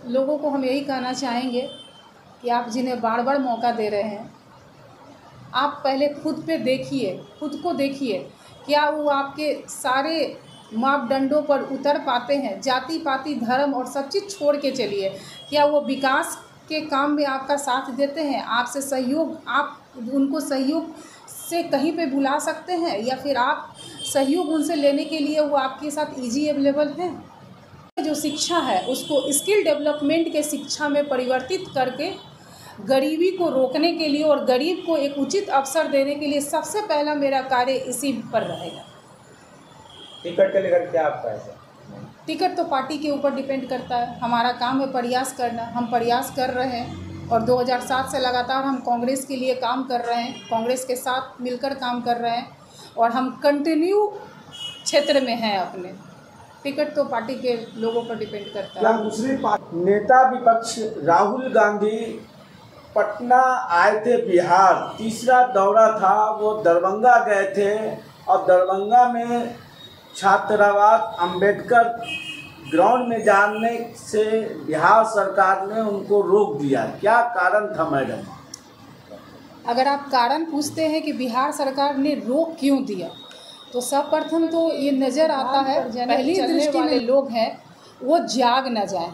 लोगों को हम यही कहना चाहेंगे कि आप जिन्हें बार बार मौका दे रहे हैं, आप पहले खुद पे देखिए, खुद को देखिए, क्या वो आपके सारे मापदंडों पर उतर पाते हैं? जाति पाति धर्म और सब चीज़ छोड़ के चलिए, क्या वो विकास के काम में आपका साथ देते हैं? आपसे सहयोग, आप उनको सहयोग से कहीं पे बुला सकते हैं, या फिर आप सहयोग उनसे लेने के लिए वो आपके साथ ईजी अवेलेबल हैं? जो शिक्षा है उसको स्किल डेवलपमेंट के शिक्षा में परिवर्तित करके गरीबी को रोकने के लिए और गरीब को एक उचित अवसर देने के लिए सबसे पहला मेरा कार्य इसी पर रहेगा। टिकट के लेकर क्या आपका है? टिकट तो पार्टी के ऊपर डिपेंड करता है। हमारा काम है प्रयास करना, हम प्रयास कर रहे हैं और 2007 से लगातार हम कांग्रेस के लिए काम कर रहे हैं, कांग्रेस के साथ मिलकर काम कर रहे हैं और हम कंटिन्यू क्षेत्र में हैं अपने। टिकट तो पार्टी के लोगों पर डिपेंड करता है। दूसरी नेता विपक्ष राहुल गांधी पटना आए थे बिहार, तीसरा दौरा था, वो दरभंगा गए थे और दरभंगा में छात्रावास अंबेडकर ग्राउंड में जाने से बिहार सरकार ने उनको रोक दिया। क्या कारण था मैडम? अगर आप कारण पूछते हैं कि बिहार सरकार ने रोक क्यों दिया, तो सर्वप्रथम तो ये नज़र आता है, पहली दृष्टि में लोग हैं वो जाग न जाएं।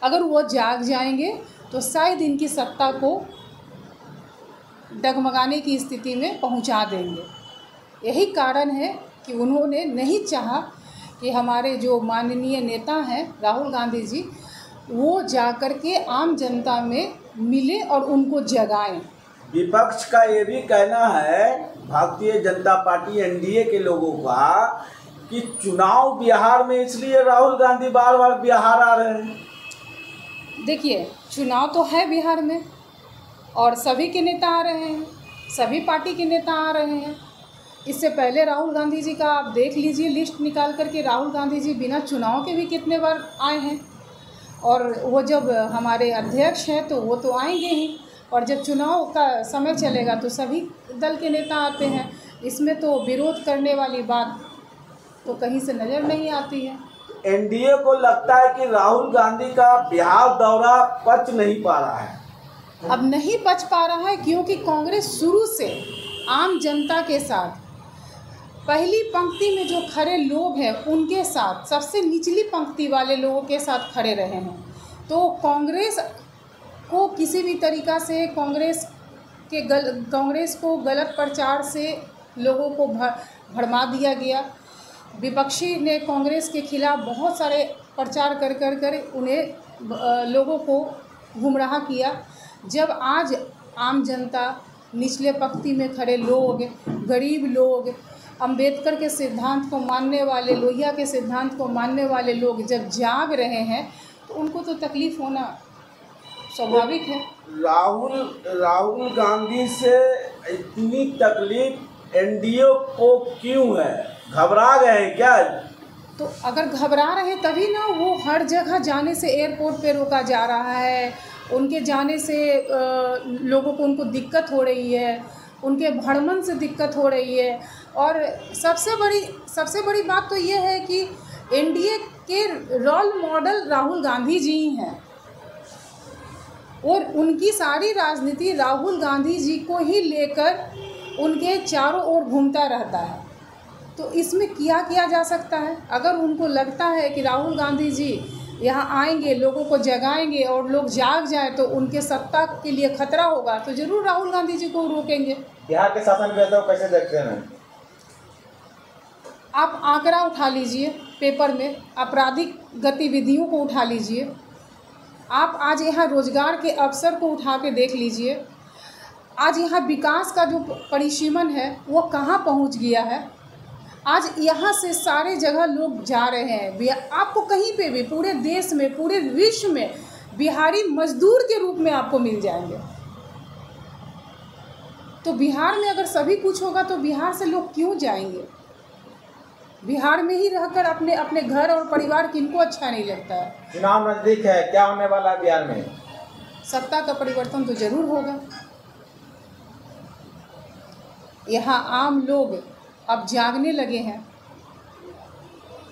अगर वो जाग जाएंगे तो शायद इनकी सत्ता को डगमगाने की स्थिति में पहुंचा देंगे। यही कारण है कि उन्होंने नहीं चाहा कि हमारे जो माननीय नेता हैं राहुल गांधी जी, वो जाकर के आम जनता में मिले और उनको जगाएं। विपक्ष का ये भी कहना है, भारतीय जनता पार्टी एनडीए के लोगों का, कि चुनाव बिहार में इसलिए राहुल गांधी बार बार बिहार आ रहे हैं। देखिए, चुनाव तो है बिहार में और सभी के नेता आ रहे हैं, सभी पार्टी के नेता आ रहे हैं। इससे पहले राहुल गांधी जी का आप देख लीजिए लिस्ट निकाल करके, राहुल गांधी जी बिना चुनाव के भी कितने बार आए हैं। और वो जब हमारे अध्यक्ष हैं तो वो तो आएंगे ही, और जब चुनाव का समय चलेगा तो सभी दल के नेता आते हैं। इसमें तो विरोध करने वाली बात तो कहीं से नज़र नहीं आती है। एनडीए को लगता है कि राहुल गांधी का बिहार दौरा पच नहीं पा रहा है। अब नहीं पच पा रहा है क्योंकि कांग्रेस शुरू से आम जनता के साथ, पहली पंक्ति में जो खड़े लोग हैं उनके साथ, सबसे निचली पंक्ति वाले लोगों के साथ खड़े रहे हैं। तो कांग्रेस को किसी भी तरीक़ा से कांग्रेस को गलत प्रचार से लोगों को भरमा दिया गया। विपक्षी ने कांग्रेस के खिलाफ बहुत सारे प्रचार कर उन्हें लोगों को गुमराह किया। जब आज आम जनता, निचले पंक्ति में खड़े लोग, गरीब लोग, अंबेडकर के सिद्धांत को मानने वाले, लोहिया के सिद्धांत को मानने वाले लोग जब जाग रहे हैं तो उनको तो तकलीफ़ होना स्वाभाविक है। राहुल गांधी से इतनी तकलीफ एनडीए को क्यों है? घबरा गए हैं क्या? तो अगर घबरा रहे तभी ना वो हर जगह जाने से एयरपोर्ट पे रोका जा रहा है, उनके जाने से लोगों को उनको दिक्कत हो रही है, उनके भ्रमण से दिक्कत हो रही है। और सबसे बड़ी बात तो ये है कि एनडीए के रोल मॉडल राहुल गांधी जी हैं और उनकी सारी राजनीति राहुल गांधी जी को ही लेकर उनके चारों ओर घूमता रहता है। तो इसमें क्या किया जा सकता है? अगर उनको लगता है कि राहुल गांधी जी यहाँ आएंगे, लोगों को जगाएंगे और लोग जाग जाए तो उनके सत्ता के लिए खतरा होगा, तो ज़रूर राहुल गांधी जी को रोकेंगे। बिहार के शासन व्यवस्था को कैसे देखते हैं? आप आंकड़ा उठा लीजिए, पेपर में आपराधिक गतिविधियों को उठा लीजिए, आप आज यहाँ रोजगार के अवसर को उठा के देख लीजिए, आज यहाँ विकास का जो परिसीमन है वो कहाँ पहुँच गया है। आज यहाँ से सारे जगह लोग जा रहे हैं। आपको कहीं पे भी पूरे देश में, पूरे विश्व में बिहारी मजदूर के रूप में आपको मिल जाएंगे। तो बिहार में अगर सभी कुछ होगा तो बिहार से लोग क्यों जाएंगे? बिहार में ही रहकर अपने घर और परिवार किनको अच्छा नहीं लगता है? चुनाव नजदीक है, क्या होने वाला है बिहार में? सत्ता का परिवर्तन तो जरूर होगा। यहाँ आम लोग अब जागने लगे हैं।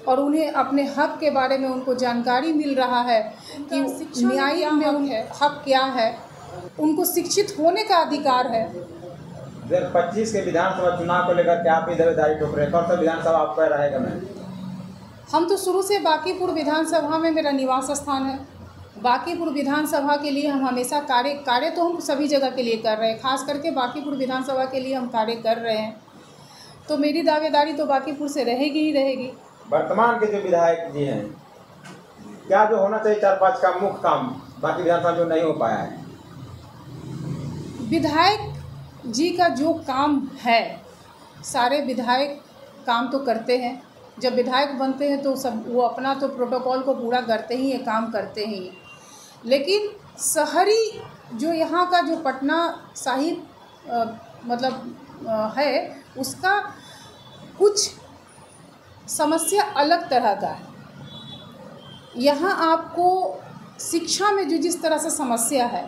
और उन्हें अपने हक के बारे में उनको जानकारी मिल रहा है कि न्याय में उनका हक क्या है, उनको शिक्षित होने का अधिकार है। 2025 के विधानसभा चुनाव को लेकर क्या आप दावेदारी ठोक रहे हैं? कौन सा विधानसभा आपका रहेगा? मैं हम तो शुरू से बांकीपुर विधानसभा में मेरा निवास स्थान है। बांकीपुर विधानसभा के लिए हम हमेशा कार्य तो हम सभी जगह के लिए कर रहे हैं, खास करके बांकीपुर विधानसभा के लिए हम कार्य कर रहे हैं। तो मेरी दावेदारी तो बांकीपुर से रहेगी ही रहेगी। वर्तमान के जो विधायक जी हैं, क्या जो होना चाहिए 4-5 का मुख्य काम बाकी विधानसभा जो नहीं हो पाया है? विधायक जी का जो काम है, सारे विधायक काम तो करते हैं। जब विधायक बनते हैं तो सब वो अपना तो प्रोटोकॉल को पूरा करते ही हैं, काम करते ही हैं। लेकिन शहरी जो यहाँ का जो पटना साहिब है, उसका कुछ समस्या अलग तरह का है। यहाँ आपको शिक्षा में जो जिस तरह से समस्या है,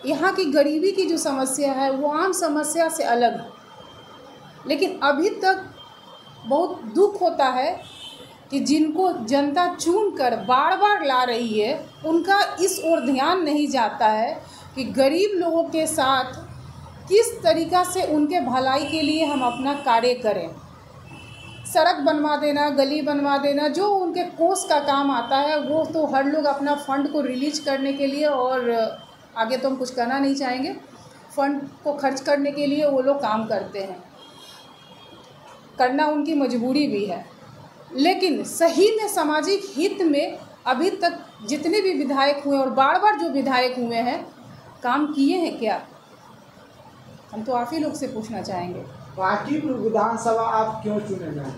यहाँ की गरीबी की जो समस्या है वो आम समस्या से अलग है। लेकिन अभी तक बहुत दुख होता है कि जिनको जनता चुन कर बार बार ला रही है, उनका इस ओर ध्यान नहीं जाता है कि गरीब लोगों के साथ किस तरीक़ा से उनके भलाई के लिए हम अपना कार्य करें। सड़क बनवा देना, गली बनवा देना, जो उनके कोष का काम आता है वो तो हर लोग अपना फ़ंड को रिलीज करने के लिए, और आगे तो हम कुछ कहना नहीं चाहेंगे, फ़ंड को खर्च करने के लिए वो लोग काम करते हैं, करना उनकी मजबूरी भी है। लेकिन सही में सामाजिक हित में अभी तक जितने भी विधायक हुए और बार बार जो विधायक हुए हैं, काम किए हैं क्या? हम तो आप ही लोग से पूछना चाहेंगे। बांकीपुर विधानसभा आप क्यों चुने गए?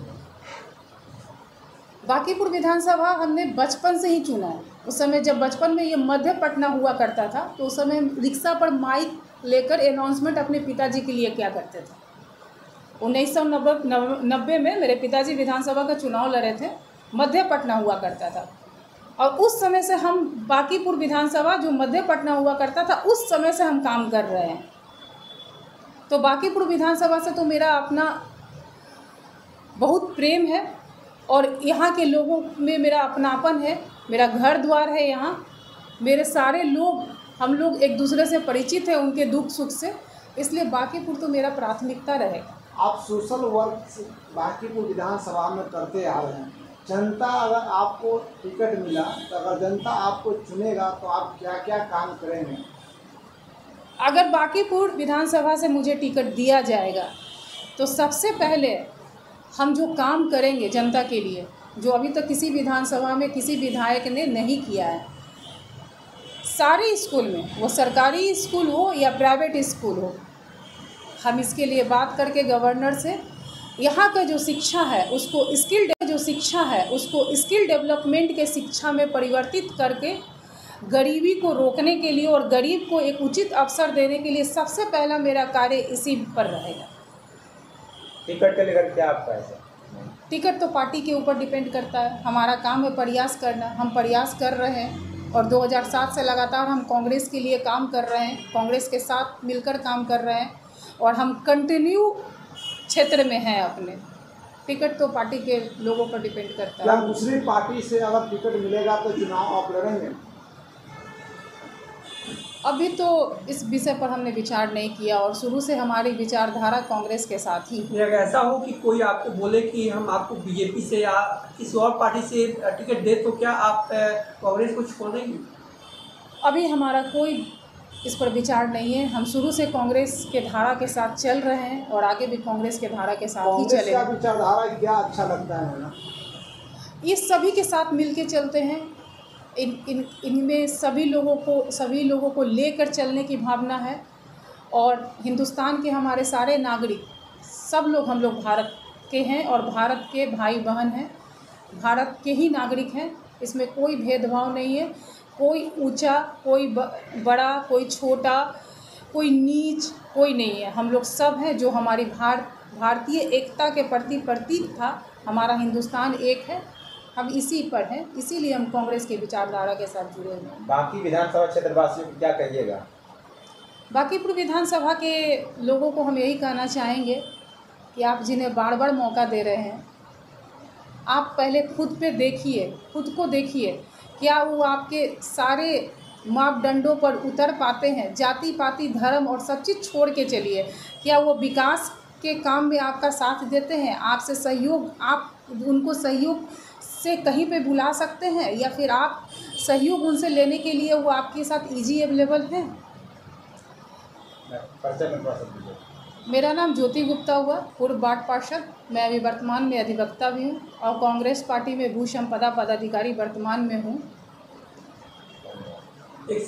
बांकीपुर विधानसभा हमने बचपन से ही चुना है। उस समय जब बचपन में ये मध्य पटना हुआ करता था, तो उस समय रिक्शा पर माइक लेकर अनाउंसमेंट अपने पिताजी के लिए क्या करते थे। 1990 में मेरे पिताजी विधानसभा का चुनाव लड़े थे, मध्य पटना हुआ करता था, और उस समय से हम बांकीपुर विधानसभा जो मध्य पटना हुआ करता था, उस समय से हम काम कर रहे हैं। तो बांकीपुर विधानसभा से तो मेरा अपना बहुत प्रेम है, और यहाँ के लोगों में मेरा अपनापन है, मेरा घर द्वार है यहाँ। मेरे सारे लोग, हम लोग एक दूसरे से परिचित हैं उनके दुख सुख से, इसलिए बांकीपुर तो मेरा प्राथमिकता रहेगा। आप सोशल वर्क बांकीपुर विधानसभा में करते आ रहे हैं। जनता अगर आपको टिकट मिला, तो अगर जनता आपको चुनेगा तो आप क्या क्या काम करेंगे? अगर बांकीपुर विधानसभा से मुझे टिकट दिया जाएगा तो सबसे पहले हम जो काम करेंगे जनता के लिए, जो अभी तक किसी विधानसभा में किसी विधायक ने नहीं किया है, सारे स्कूल में, वो सरकारी स्कूल हो या प्राइवेट स्कूल हो, हम इसके लिए बात करके गवर्नर से यहाँ का जो शिक्षा है उसको स्किल डेवलपमेंट के शिक्षा में परिवर्तित करके गरीबी को रोकने के लिए और गरीब को एक उचित अवसर देने के लिए सबसे पहला मेरा कार्य इसी पर रहेगा। टिकट के लेकर क्या आपका है? टिकट तो पार्टी के ऊपर डिपेंड करता है। हमारा काम है प्रयास करना, हम प्रयास कर रहे हैं, और 2007 से लगातार हम कांग्रेस के लिए काम कर रहे हैं, कांग्रेस के साथ मिलकर काम कर रहे हैं, और हम कंटिन्यू क्षेत्र में हैं अपने। टिकट तो पार्टी के लोगों पर डिपेंड करता है। क्या दूसरी पार्टी से अगर टिकट मिलेगा तो चुनाव आप लड़ेंगे? अभी तो इस विषय पर हमने विचार नहीं किया, और शुरू से हमारी विचारधारा कांग्रेस के साथ ही। अगर ऐसा हो कि कोई आपको बोले कि हम आपको बीजेपी से या किसी और पार्टी से टिकट दे, तो क्या आप कांग्रेस को छोड़ेंगे? अभी हमारा कोई इस पर विचार नहीं है। हम शुरू से कांग्रेस के धारा के साथ चल रहे हैं, और आगे भी कांग्रेस के धारा के साथ ही चलेंगे। कांग्रेस का विचारधारा क्या अच्छा लगता है ना? ये सभी के साथ मिलके चलते हैं। इनमें सभी लोगों को लेकर चलने की भावना है, और हिंदुस्तान के हमारे सारे नागरिक, सब लोग, हम लोग भारत के हैं और भारत के भाई बहन हैं, भारत के ही नागरिक हैं। इसमें कोई भेदभाव नहीं है, कोई ऊंचा, कोई बड़ा, कोई छोटा, कोई नीच, कोई नहीं है। हम लोग सब हैं। जो हमारी भारतीय एकता के प्रतीक था, हमारा हिंदुस्तान एक है, हम इसी पर हैं, इसीलिए हम कांग्रेस के विचारधारा के साथ जुड़े हुए हैं। बाकी विधानसभा क्षेत्र वासियों को क्या कहिएगा? बांकीपुर विधानसभा के लोगों को हम यही कहना चाहेंगे कि आप जिन्हें बार बार मौका दे रहे हैं, आप पहले खुद पे देखिए, खुद को देखिए, क्या वो आपके सारे मापदंडों पर उतर पाते हैं? जाति पाति धर्म और सब चीज़ छोड़ के चलिए, क्या वो विकास के काम में आपका साथ देते हैं? आपसे सहयोग, आप उनको सहयोग से कहीं पे बुला सकते हैं, या फिर आप सहयोग उनसे लेने के लिए वो आपके साथ ईजी अवेलेबल हैं? परिचय में थोड़ा सा दीजिए। मेरा नाम ज्योति गुप्ता हुआ, पूर्व वार्ड पार्षद। मैं अभी वर्तमान में अधिवक्ता भी हूँ और कांग्रेस पार्टी में भू संपदा पदाधिकारी वर्तमान में हूँ। एक